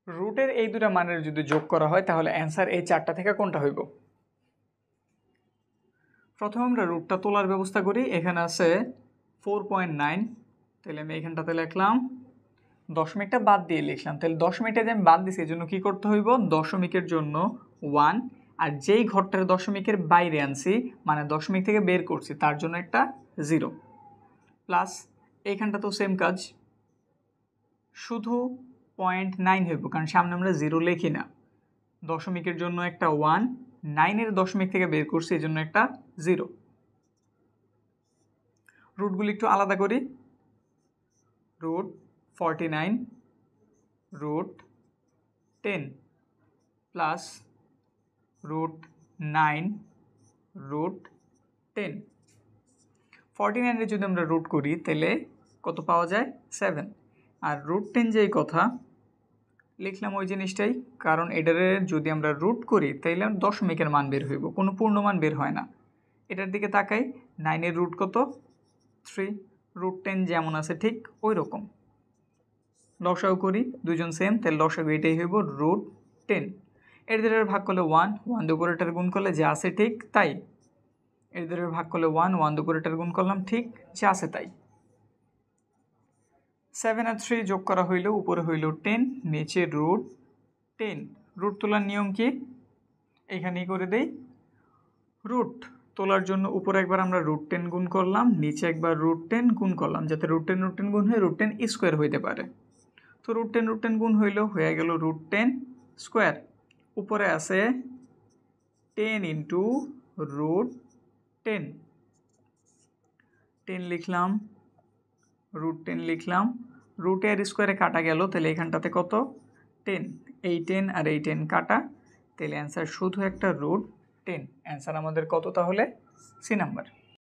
রুটের এই দুটা মানের যদি যোগ করা হয় তাহলে অ্যান্সার এই চারটা থেকে কোনটা হইব? প্রথমে আমরা রুটটা তোলার ব্যবস্থা করি। এখানে আছে 4.9, তাহলে আমি এখানটাতে লিখলাম, দশমিকটা বাদ দিয়ে লিখলাম। তাহলে দশমিকটা যে আমি বাদ দিছি এই জন্য কী করতে হইব, দশমিকের জন্য 1, আর যেই ঘরটার দশমিকের বাইরে আনছি মানে দশমিক থেকে বের করছি তার জন্য একটা 0, প্লাস এইখানটা তো সেম কাজ, শুধু 0.9 হইব কারণ সামনে আমরা 0 লিখি না। দশমিকের জন্য একটা 1, 9-এর দশমিক থেকে বের করছি এই জন্য একটা 0। রুটগুলি একটু আলাদা করি। Root 49 root 10 plus root 9 root 10। 49-এর যদি আমরা রুট করি তাহলে কত পাওয়া যায়? 7। আর রুট 10 যেই কথা লিখলাম ওই জিনিসটাই, কারণ এটারে যদি আমরা রুট করি তাইলে দশমিকের মান বের হইব, কোনো পূর্ণমান বের হয় না। এটার দিকে তাকাই, 9-এর রুট কত? 3। রুট 10 যেমন আছে ঠিক ওই রকম। লসাগু করি, দুজন সেম, তাহলে লসাগু এটাই হইব রুট 10। এর দ্বারা ভাগ করলে 1, 1 দিয়ে উপরেটার গুণ করলে যা আছে ঠিক তাই। এর দ্বারা ভাগ করলে 1, 1 দিয়ে উপরেটার গুণ করলাম ঠিক যা আছে তাই। 7 আর 3 যোগ করা হইল, উপরে হইল 10, নিচে রুট 10। রুট তোলার নিয়ম কি? এইখানেই করে দেই। রুট তোলার জন্য উপরে একবার আমরা রুট 10 গুণ করলাম, নিচে একবার রুট 10 গুণ করলাম, যাতে রুট 10 গুণ হয়ে রুট 10 স্কোয়ার হইতে পারে। তো রুট 10 গুণ হয়ে গেল রুট 10 স্কোয়ার। উপরে আছে 10 ইন্টু রুট 10। 10 লিখলাম, রুট 10 লিখলাম, রুটের স্কোয়ারে কাটা গেল, তাহলে এখানটাতে কত? 10। এই 10 আর এই 10 কাটা, তাহলে অ্যান্সার শুধু একটা রুট 10। অ্যান্সার আমাদের কত তাহলে? C number.